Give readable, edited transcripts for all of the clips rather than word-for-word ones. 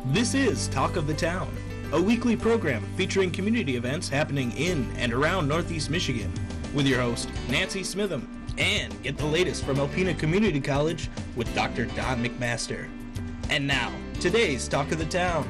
This is Talk of the Town, a weekly program featuring community events happening in and around Northeast Michigan, with your host, Nancy Smitham, and get the latest from Alpena Community College with Dr. Don McMaster. And now, today's Talk of the Town.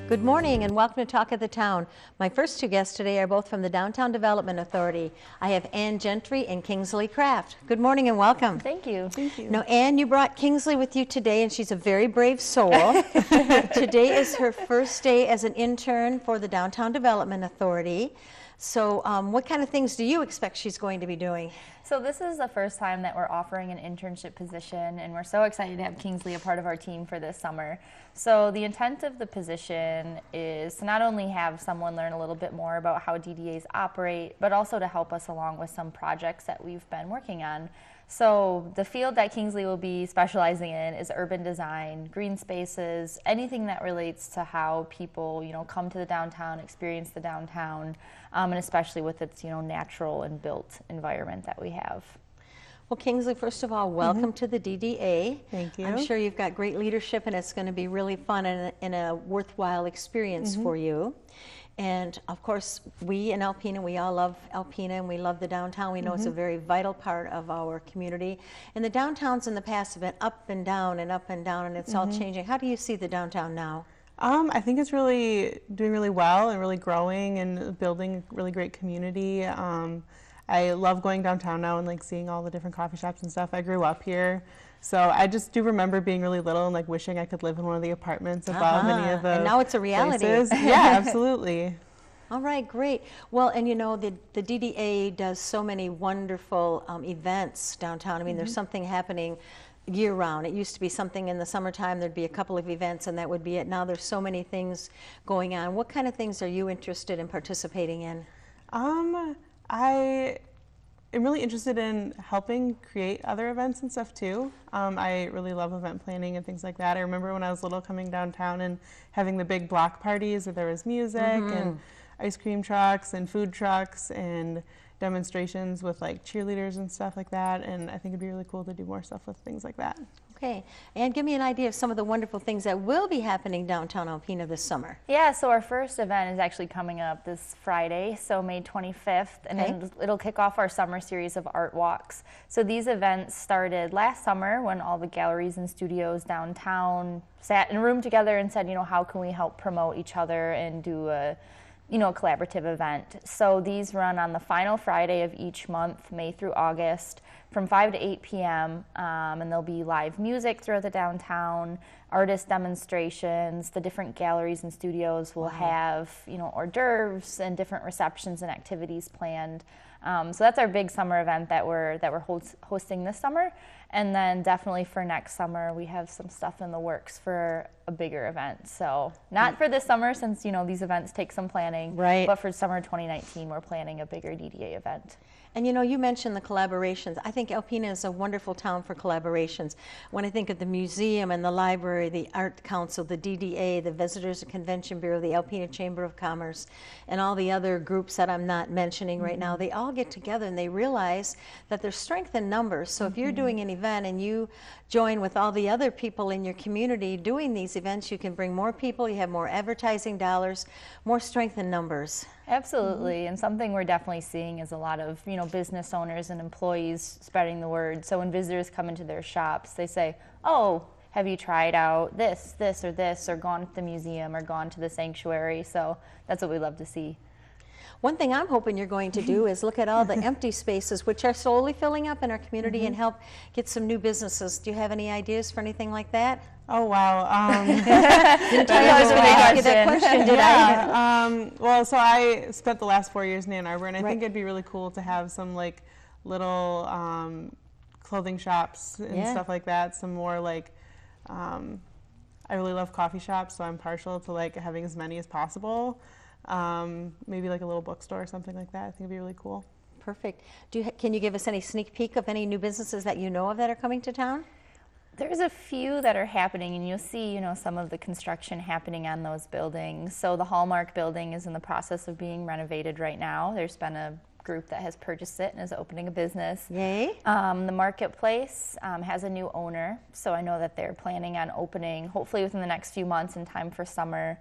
Good morning and welcome to Talk of the Town. My first two guests today are both from the Downtown Development Authority. I have Ann Gentry and Kingsley Kraft. Good morning and welcome. Thank you. Thank you. Now, Ann, you brought Kingsley with you today, and she's a very brave soul. Today is her first day as an intern for the Downtown Development Authority. So what kind of things do you expect she's going to be doing? So this is the first time that we're offering an internship position, and we're so excited to have Kingsley a part of our team for this summer. So the intent of the position is to not only have someone learn a little bit more about how DDAs operate, but also to help us along with some projects that we've been working on. So the field that Kingsley will be specializing in is urban design, green spaces, anything that relates to how people, come to the downtown, experience the downtown, and especially with its, natural and built environment that we have. Well, Kingsley, first of all, welcome to the DDA. Thank you. I'm sure you've got great leadership, and it's going to be really fun and a worthwhile experience for you. And of course, we in Alpena, we all love Alpena and we love the downtown. We know it's a very vital part of our community. And the downtowns in the past have been up and down and up and down, and it's all changing. How do you see the downtown now? I think it's really doing really well and really growing and building a really great community. I love going downtown now and seeing all the different coffee shops and stuff. I grew up here. So I just do remember being really little and wishing I could live in one of the apartments above any of the And now it's a reality. places. Yeah, absolutely. All right, great. Well, and the DDA does so many wonderful events downtown. I mean, there's something happening year-round. It used to be something in the summertime, there'd be a couple of events and that would be it. Now there's so many things going on. What kind of things are you interested in participating in? I am really interested in helping create other events and stuff too. I really love event planning and things like that. I remember when I was little coming downtown and having the big block parties where there was music and ice cream trucks and food trucks and demonstrations with cheerleaders and stuff like that. And I think it'd be really cool to do more stuff with things like that. Okay, and give me an idea of some of the wonderful things that will be happening downtown Alpena this summer. Yeah, so our first event is actually coming up this Friday, so May 25th, and then it'll kick off our summer series of art walks. So these events started last summer when all the galleries and studios downtown sat in a room together and said, how can we help promote each other and do a collaborative event. So these run on the final Friday of each month, May through August, from 5 to 8 p.m. And there'll be live music throughout the downtown, artist demonstrations. The different galleries and studios will have, hors d'oeuvres and different receptions and activities planned. So that's our big summer event that we're hosting this summer. And then definitely for next summer, we have some stuff in the works for a bigger event. So not for this summer, since these events take some planning, right? But for summer 2019, we're planning a bigger DDA event. And you mentioned the collaborations. I think Alpena is a wonderful town for collaborations. When I think of the museum and the library, the Art Council, the DDA, the Visitors and Convention Bureau, the Alpena Chamber of Commerce, and all the other groups that I'm not mentioning right now, they all get together and they realize that there's strength in numbers. So if you're doing an event and you join with all the other people in your community doing these events, you can bring more people, you have more advertising dollars, more strength in numbers. Absolutely, and something we're definitely seeing is a lot of business owners and employees spreading the word. So when visitors come into their shops, they say, "Oh, have you tried out this, or this, or gone to the museum, or gone to the sanctuary?" So that's what we love to see. One thing I'm hoping you're going to do is look at all the empty spaces which are slowly filling up in our community and help get some new businesses. Do you have any ideas for anything like that? Oh, wow. Didn't tell you I was going to ask you that question, did I? Well, so I spent the last 4 years in Ann Arbor, and I think it'd be really cool to have some little clothing shops and stuff like that. Some more I really love coffee shops, so I'm partial to having as many as possible. Maybe a little bookstore or something like that. I think it'd be really cool. Perfect. Can you give us any sneak peek of any new businesses that you know of that are coming to town? There's a few that are happening, and you'll see, some of the construction happening on those buildings. So the Hallmark building is in the process of being renovated right now. There's been a group that has purchased it and is opening a business. Yay. The marketplace has a new owner, so I know that they're planning on opening hopefully within the next few months in time for summer.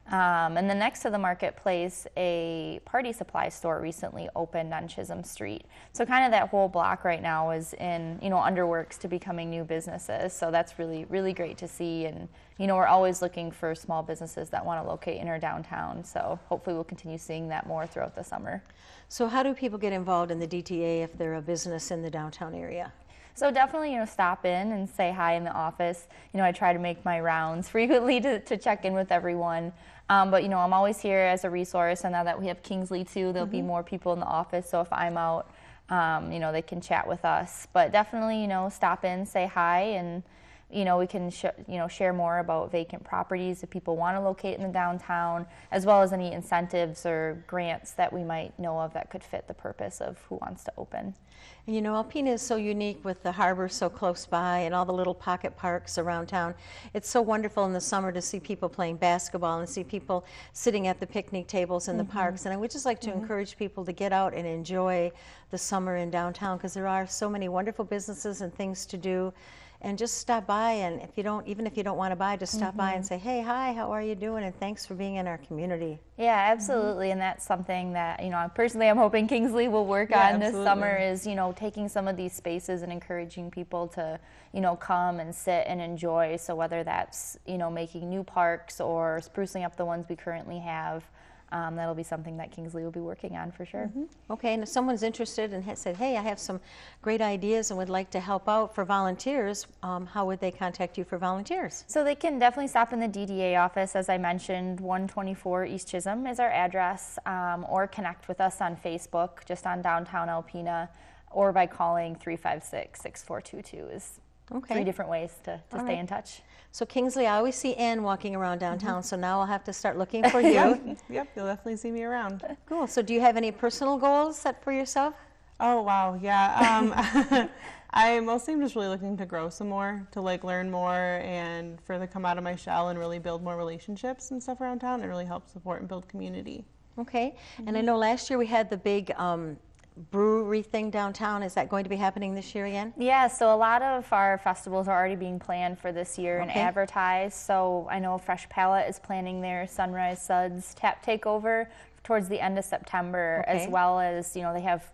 And then next to the marketplace, a party supply store recently opened on Chisholm Street. So kind of that whole block right now is in, underworks to becoming new businesses. So that's really, really great to see. And, we're always looking for small businesses that want to locate in our downtown. So hopefully we'll continue seeing that more throughout the summer. So how do people get involved in the DTA if they're a business in the downtown area? So definitely, stop in and say hi in the office. I try to make my rounds frequently to check in with everyone. But, I'm always here as a resource. And now that we have Kingsley too, there'll be more people in the office. So if I'm out, they can chat with us. But definitely, stop in, say hi, and, we can, share more about vacant properties if people want to locate in the downtown, as well as any incentives or grants that we might know of that could fit the purpose of who wants to open. And Alpena is so unique with the harbor so close by and all the little pocket parks around town. It's so wonderful in the summer to see people playing basketball and see people sitting at the picnic tables in the parks. And I would just like to encourage people to get out and enjoy the summer in downtown, because there are so many wonderful businesses and things to do. And just stop by, and even if you don't want to buy, just stop by and say, hey, hi, how are you doing? And thanks for being in our community. Yeah, absolutely. And that's something that, personally I'm hoping Kingsley will work on this summer is, taking some of these spaces and encouraging people to, come and sit and enjoy. So whether that's, making new parks or sprucing up the ones we currently have, that'll be something that Kingsley will be working on for sure. Okay, and if someone's interested and has said, hey, I have some great ideas and would like to help out for volunteers, how would they contact you for volunteers? So they can definitely stop in the DDA office. As I mentioned, 124 East Chisholm is our address, or connect with us on Facebook, just on Downtown Alpena, or by calling 356-6422 is 3 different ways to stay in touch. So Kingsley, I always see Ann walking around downtown, so now I'll have to start looking for you. Yep, you'll definitely see me around. Cool. So do you have any personal goals set for yourself? Oh, wow, yeah. I mostly am just really looking to grow some more, to learn more and further come out of my shell and really build more relationships and stuff around town and really help support and build community. Okay. And I know last year we had the big brewery thing downtown. Is that going to be happening this year again? Yeah, so a lot of our festivals are already being planned for this year and advertised. So I know Fresh Palette is planning their Sunrise Suds tap takeover towards the end of September, as well as, they have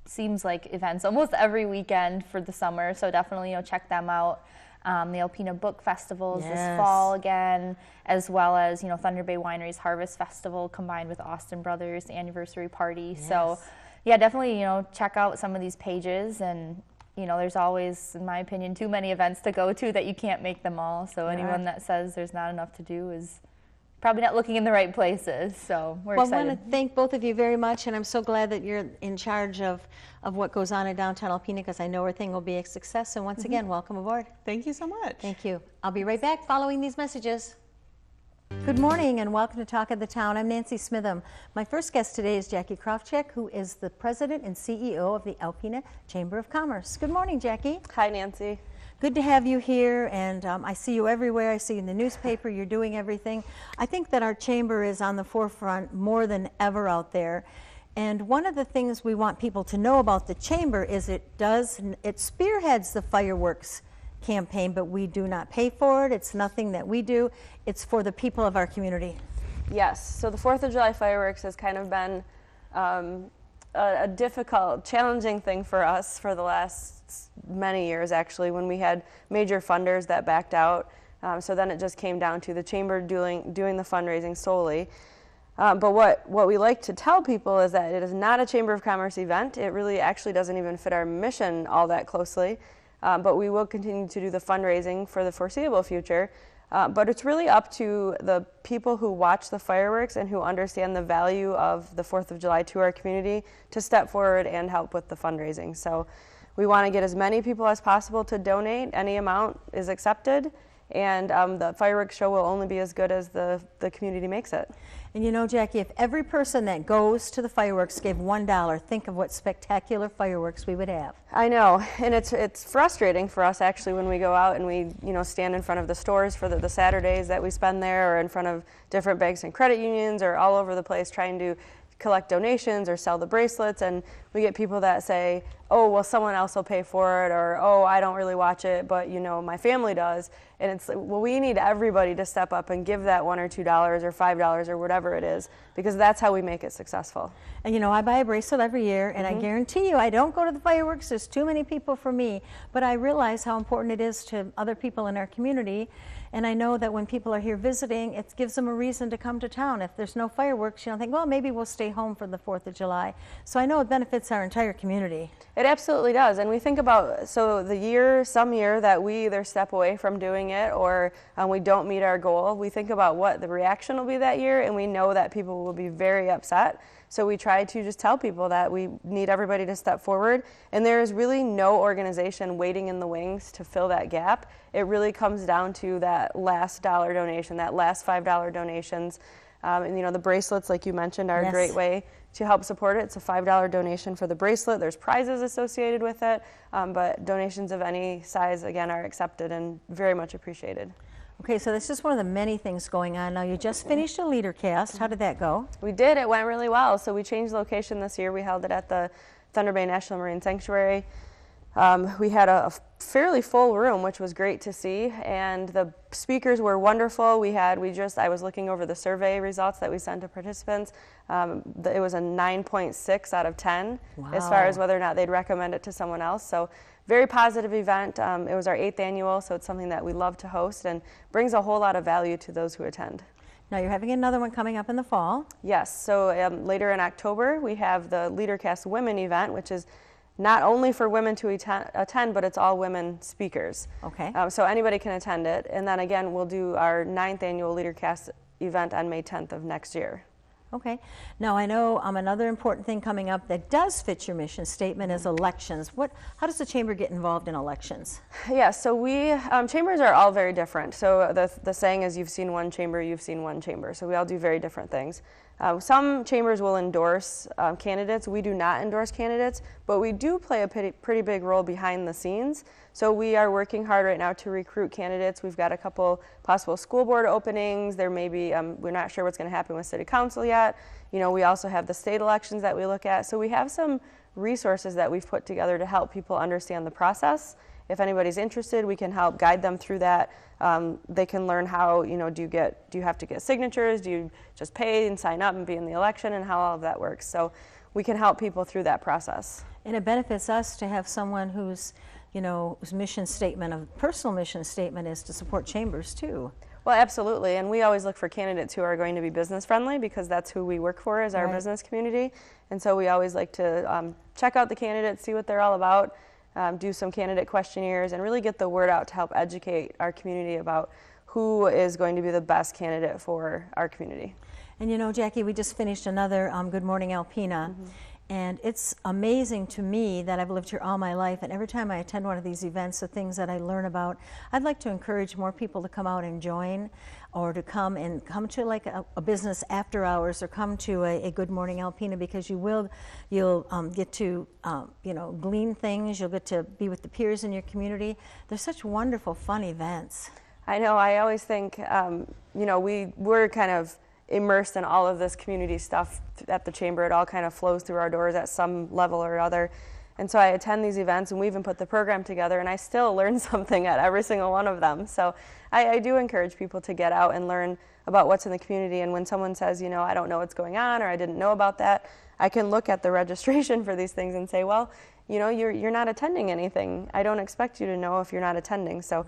seems like events almost every weekend for the summer. So definitely, check them out. The Alpena Book Festival is this fall again, as well as, Thunder Bay Winery's Harvest Festival combined with Austin Brothers anniversary party. So yeah, definitely, check out some of these pages, and, there's always, in my opinion, too many events to go to that you can't make them all. So anyone that says there's not enough to do is probably not looking in the right places. So we're excited. I want to thank both of you very much, and I'm so glad that you're in charge of what goes on in downtown Alpena, because I know everything will be a success. And once again, welcome aboard. Thank you so much. Thank you. I'll be right back following these messages. Good morning and welcome to Talk of the Town. I'm Nancy Smitham. My first guest today is Jackie Krofcheck, who is the president and CEO of the Alpena Chamber of Commerce. Good morning, Jackie. Hi, Nancy. Good to have you here, and I see you everywhere. I see you in the newspaper. You're doing everything. I think that our chamber is on the forefront more than ever out there. And one of the things we want people to know about the chamber is it spearheads the fireworks campaign, but we do not pay for it. It's nothing that we do. It's for the people of our community. Yes, so the 4th of July fireworks has kind of been a difficult, challenging thing for us for the last many years, actually, when we had major funders that backed out. So then it just came down to the chamber doing the fundraising solely. But what we like to tell people is that it is not a Chamber of Commerce event. It really actually doesn't even fit our mission all that closely. But we will continue to do the fundraising for the foreseeable future. But it's really up to the people who watch the fireworks and who understand the value of the 4th of July to our community to step forward and help with the fundraising. So we want to get as many people as possible to donate. Any amount is accepted. And the fireworks show will only be as good as the community makes it. And Jackie, if every person that goes to the fireworks gave $1, think of what spectacular fireworks we would have. I know, and it's frustrating for us actually when we go out and we stand in front of the stores for the Saturdays that we spend there, or in front of different banks and credit unions, or all over the place trying to collect donations or sell the bracelets, and we get people that say, oh, well, someone else will pay for it, or, oh, I don't really watch it, but, you know, my family does. And it's like, well, we need everybody to step up and give that $1 or $2 or $5 or whatever it is, because that's how we make it successful. And you know, I buy a bracelet every year, and I guarantee you I don't go to the fireworks. There's too many people for me, but I realize how important it is to other people in our community. And I know that when people are here visiting, it gives them a reason to come to town. If there's no fireworks, you don't think, well, maybe we'll stay home for the 4th of July. So I know it benefits our entire community. It absolutely does. And we think about, so some year that we either step away from doing it or we don't meet our goal, we think about what the reaction will be that year, and we know that people will be very upset. So we try to just tell people that we need everybody to step forward, and there is really no organization waiting in the wings to fill that gap. It really comes down to that last dollar donation, that last $5 donations. And you know, the bracelets, like you mentioned, are a great way to help support it. It's a $5 donation for the bracelet. There's prizes associated with it, but donations of any size, again, are accepted and very much appreciated. Okay, so that's just one of the many things going on. Now, you just finished a leader cast. How did that go? We did. It went really well. So we changed location this year. We held it at the Thunder Bay National Marine Sanctuary. We had a fairly full room, which was great to see, and the speakers were wonderful. I was looking over the survey results that we sent to participants. It was a 9.6 out of 10 as far as whether or not they'd recommend it to someone else. So very positive event. It was our 8th annual, so it's something that we love to host and brings a whole lot of value to those who attend. Now, you're having another one coming up in the fall. Yes, so later in October, we have the LeaderCast Women event, which is not only for women to attend, but it's all women speakers. Okay. So anybody can attend it. And then again, we'll do our 9th annual LeaderCast event on May 10th of next year. Okay. Now, I know another important thing coming up that does fit your mission statement is elections. How does the Chamber get involved in elections? Yeah, so chambers are all very different. So the saying is, you've seen one chamber, you've seen one chamber. So we all do very different things. Some chambers will endorse candidates. We do not endorse candidates, but we do play a pretty big role behind the scenes. So we are working hard right now to recruit candidates. We've got a couple possible school board openings. There may be, we're not sure what's going to happen with city council yet. You know, we also have the state elections that we look at. So we have some resources that we've put together to help people understand the process. If anybody's interested, we can help guide them through that. They can learn how, you know, do you have to get signatures? Do you just pay and sign up and be in the election, and how all of that works? So we can help people through that process. And it benefits us to have someone whose personal mission statement is to support chambers too. Well, absolutely, and we always look for candidates who are going to be business friendly, because that's who we work for, is our business community. And so we always like to check out the candidates, see what they're all about, do some candidate questionnaires, and really get the word out to help educate our community about who is going to be the best candidate for our community. And you know, Jackie, we just finished another Good Morning Alpena. And it's amazing to me that I've lived here all my life, and every time I attend one of these events, the things that I learn about, I'd like to encourage more people to come out and join, or to come to like a business after hours, or come to a Good Morning Alpena, because you'll get to glean things. You'll get to be with the peers in your community. They're such wonderful, fun events. I know. I always think we're kind of immersed in all of this community stuff at the Chamber. It all kind of flows through our doors at some level or other. And so I attend these events, and we even put the program together, and I still learn something at every single one of them. So I do encourage people to get out and learn about what's in the community. And when someone says, you know, I don't know what's going on, or I didn't know about that, I can look at the registration for these things and say, well, you know, you're not attending anything. I don't expect you to know if you're not attending. So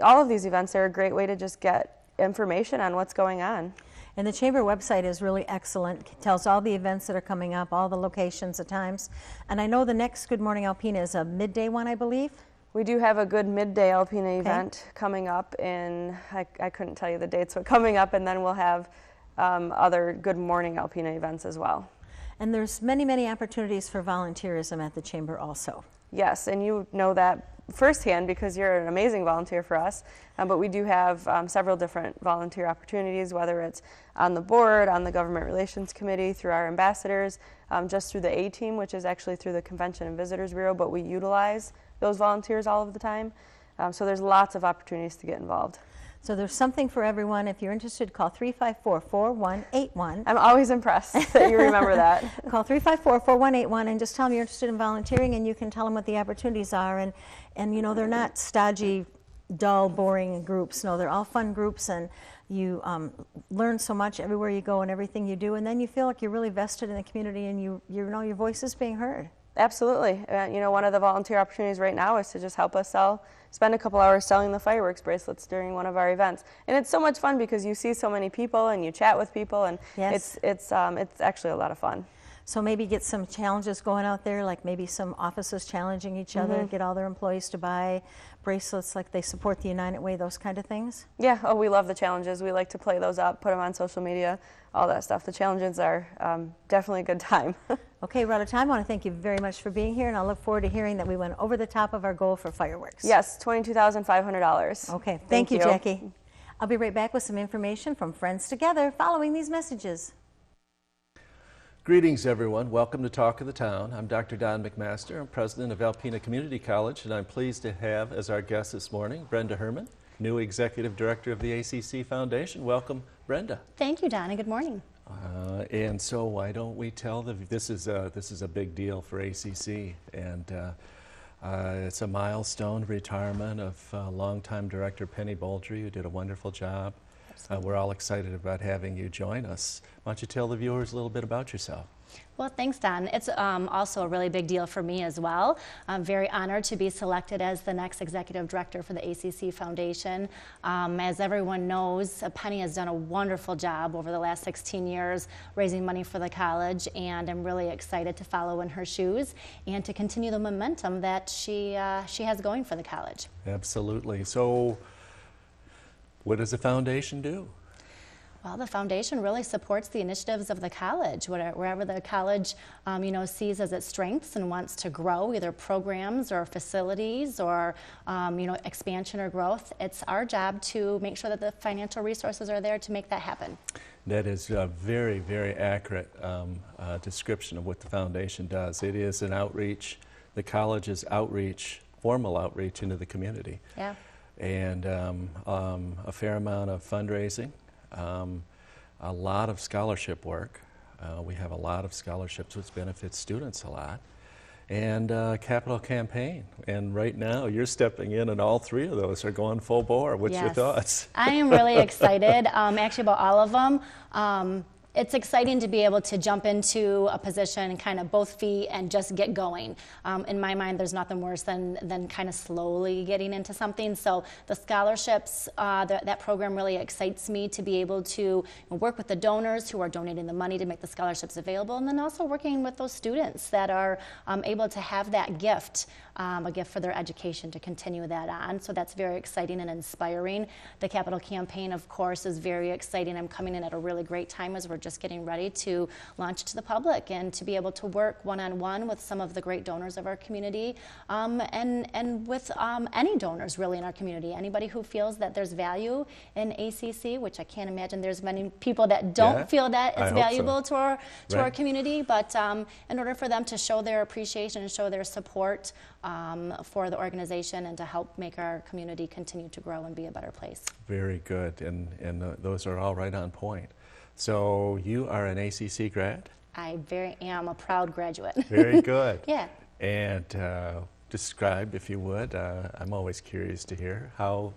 all of these events are a great way to just get information on what's going on. And the Chamber website is really excellent. It tells all the events that are coming up, all the locations, the times. And I know the next Good Morning Alpena is a midday one, I believe. We do have a good midday Alpena event coming up in, I couldn't tell you the dates, but coming up, and then we'll have other Good Morning Alpena events as well. And there's many, many opportunities for volunteerism at the Chamber also. Yes, and you know that firsthand because you're an amazing volunteer for us. But we do have several different volunteer opportunities, whether it's on the board, on the Government Relations Committee, through our ambassadors, just through the A-Team, which is actually through the Convention and Visitors Bureau, but we utilize those volunteers all of the time. So there's lots of opportunities to get involved. So there's something for everyone. If you're interested, call 354-4181. I'm always impressed that you remember that. Call 354-4181 and just tell them you're interested in volunteering, and you can tell them what the opportunities are. And you know, they're not stodgy, dull, boring groups. No, they're all fun groups, and you learn so much everywhere you go and everything you do, and then you feel like you're really vested in the community, and you know your voice is being heard. Absolutely. You know, one of the volunteer opportunities right now is to just help us spend a couple hours selling the fireworks bracelets during one of our events. And it's so much fun because you see so many people and you chat with people, and yes. it's actually a lot of fun. So maybe get some challenges going out there, like maybe some offices challenging each other, get all their employees to buy bracelets like they support the United Way, those kind of things? Yeah, oh, we love the challenges. We like to play those up, put them on social media, all that stuff. The challenges are definitely a good time. Okay, we're out of time. I want to thank you very much for being here, and I look forward to hearing that we went over the top of our goal for fireworks. Yes, $22,500. Okay, thank you, Jackie. I'll be right back with some information from Friends Together following these messages. Greetings, everyone. Welcome to Talk of the Town. I'm Dr. Don McMaster. I'm president of Alpena Community College, and I'm pleased to have as our guest this morning Brenda Herman, new executive director of the ACC Foundation. Welcome, Brenda. Thank you, Don, and good morning. And so why don't we tell this is a big deal for ACC, and it's a milestone retirement of longtime director Penny Boldry, who did a wonderful job. We're all excited about having you join us. Why don't you tell the viewers a little bit about yourself? Well, thanks, Don. It's also a really big deal for me as well. I'm very honored to be selected as the next executive director for the ACC Foundation. As everyone knows, Penny has done a wonderful job over the last 16 years raising money for the college, and I'm really excited to follow in her shoes and to continue the momentum that she has going for the college. Absolutely. So what does the foundation do? Well, the foundation really supports the initiatives of the college. Wherever the college, sees as its strengths and wants to grow, either programs or facilities or, expansion or growth, it's our job to make sure that the financial resources are there to make that happen. That is a very, very accurate description of what the foundation does. It is an outreach, the college's outreach, formal outreach into the community. Yeah. And a fair amount of fundraising, a lot of scholarship work. We have a lot of scholarships which benefits students a lot, and capital campaign. And right now you're stepping in, and all three of those are going full bore. What's your thoughts? I am really excited, actually, about all of them. It's exciting to be able to jump into a position, kind of both feet, and just get going. In my mind, there's nothing worse than kind of slowly getting into something. So the scholarships, that program really excites me to be able to work with the donors who are donating the money to make the scholarships available, and then also working with those students that are able to have that gift, a gift for their education, to continue that on. So that's very exciting and inspiring. The capital campaign, of course, is very exciting. I'm coming in at a really great time as we're just getting ready to launch to the public, and to be able to work one-on-one with some of the great donors of our community, and with any donors really in our community. Anybody who feels that there's value in ACC, which I can't imagine there's many people that don't feel that it's valuable to our community, but in order for them to show their appreciation and show their support for the organization, and to help make our community continue to grow and be a better place. Very good, and those are all right on point. So you are an ACC grad? I am a proud graduate. Very good. Yeah. And describe, if you would, I'm always curious to hear, how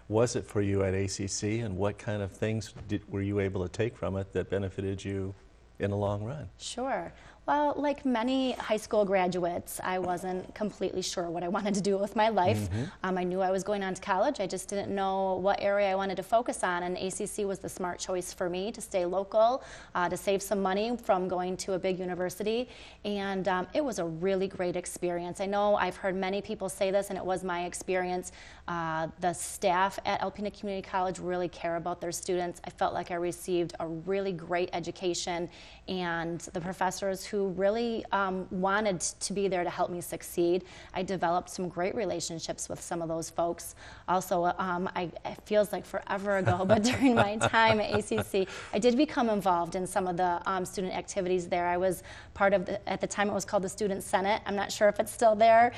was it for you at ACC, and what kind of things were you able to take from it that benefited you in the long run? Sure. Well, like many high school graduates, I wasn't completely sure what I wanted to do with my life. I knew I was going on to college. I just didn't know what area I wanted to focus on, and ACC was the smart choice for me to stay local, to save some money from going to a big university, and it was a really great experience. I know I've heard many people say this, and it was my experience. The staff at Alpena Community College really care about their students. I felt like I received a really great education, and the professors who really wanted to be there to help me succeed. I developed some great relationships with some of those folks. Also, it feels like forever ago, but during my time at ACC, I did become involved in some of the student activities there. I was part of at the time it was called the Student Senate. I'm not sure if it's still there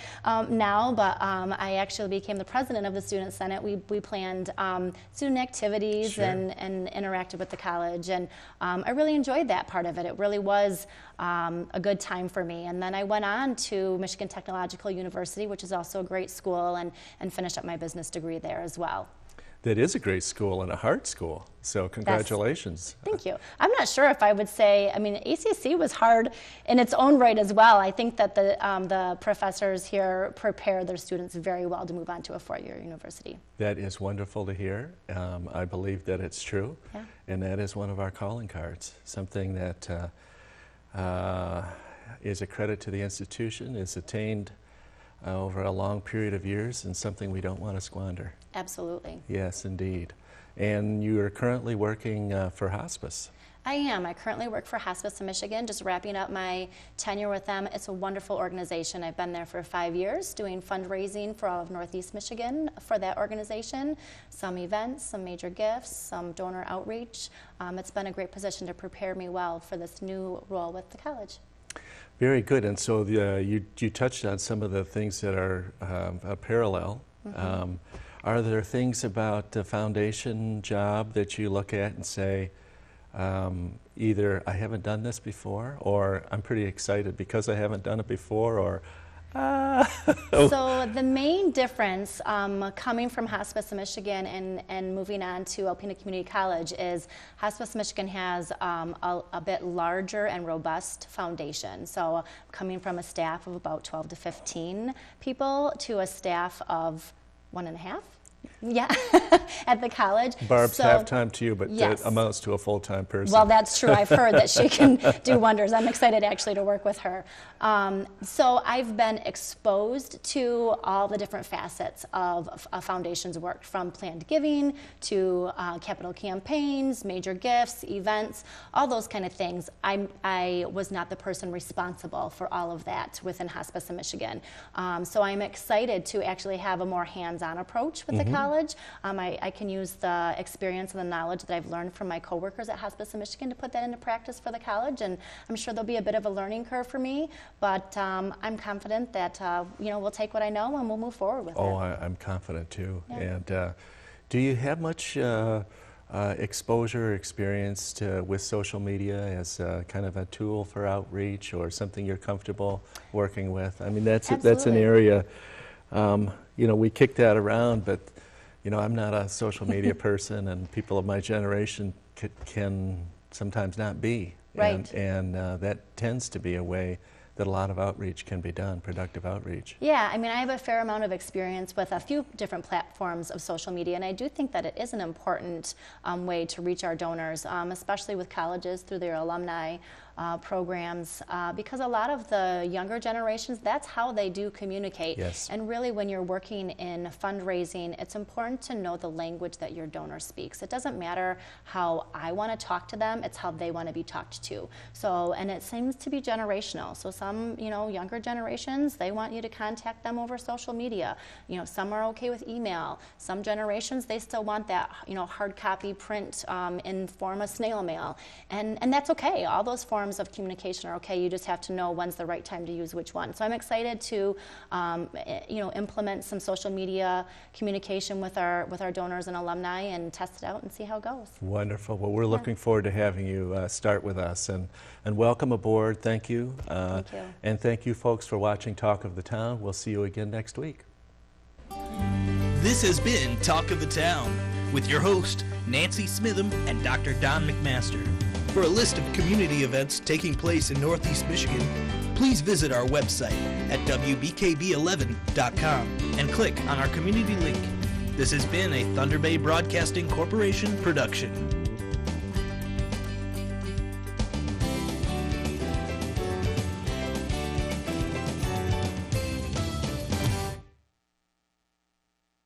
now, but I actually became the president of the Student Senate. We planned student activities Sure. and interacted with the college, and I really enjoyed that part of it. It really was a good time for me. And then I went on to Michigan Technological University, which is also a great school, and finished up my business degree there as well. That is a great school and a hard school, so congratulations. Thank you. I'm not sure if I would say, I mean, ACC was hard in its own right as well. I think that the professors here prepare their students very well to move on to a four-year university. That is wonderful to hear. I believe that it's true, Yeah. and that is one of our calling cards, something that is a credit to the institution, is attained over a long period of years, and something we don't want to squander. Absolutely. Yes, indeed. And you are currently working for hospice. I am. I currently work for Hospice of Michigan, just wrapping up my tenure with them. It's a wonderful organization. I've been there for 5 years doing fundraising for all of Northeast Michigan for that organization, some events, some major gifts, some donor outreach. It's been a great position to prepare me well for this new role with the college. Very good. And so you touched on some of the things that are a parallel. Mm-hmm. Are there things about the foundation job that you look at and say, either I haven't done this before, or I'm pretty excited because I haven't done it before, or So the main difference coming from Hospice of Michigan and moving on to Alpena Community College is Hospice of Michigan has a bit larger and robust foundation. So coming from a staff of about 12 to 15 people to a staff of 1.5. Yeah, at the college. Barb's half-time to you, but yes. that amounts to a full-time person. Well, that's true. I've heard that she can do wonders. I'm excited actually to work with her. So I've been exposed to all the different facets of a foundation's work, from planned giving to capital campaigns, major gifts, events, all those kind of things. I was not the person responsible for all of that within Hospice of Michigan. So I'm excited to actually have a more hands-on approach with the college. I can use the experience and the knowledge that I've learned from my coworkers at Hospice of Michigan to put that into practice for the college, and I'm sure there'll be a bit of a learning curve for me, but I'm confident that we'll take what I know and we'll move forward with it. Oh, I'm confident too. Yeah. And do you have much exposure or experience with social media as kind of a tool for outreach, or something you're comfortable working with? I mean, that's an Absolutely. area, we kick that around, but I'm not a social media person, and people of my generation can sometimes not be. Right. And that tends to be a way that a lot of outreach can be done, productive outreach. Yeah, I mean, I have a fair amount of experience with a few different platforms of social media, and I do think that it is an important way to reach our donors, especially with colleges through their alumni programs, because a lot of the younger generations, that's how they do communicate. Yes. And really, when you're working in fundraising, it's important to know the language that your donor speaks. It doesn't matter how I want to talk to them, it's how they want to be talked to. So, and it seems to be generational. So some, younger generations, they want you to contact them over social media. Some are okay with email. Some generations, they still want that, hard copy print in form of snail mail. And that's okay. All those forms of communication are okay. You just have to know when's the right time to use which one. So I'm excited to, implement some social media communication with our donors and alumni and test it out and see how it goes. Wonderful. Well, we're looking forward to having you start with us, and welcome aboard. Thank you. Thank you. And thank you, folks, for watching Talk of the Town. We'll see you again next week. This has been Talk of the Town with your host, Nancy Smitham and Dr. Don McMaster. For a list of community events taking place in Northeast Michigan, please visit our website at wbkb11.com and click on our community link. This has been a Thunder Bay Broadcasting Corporation production.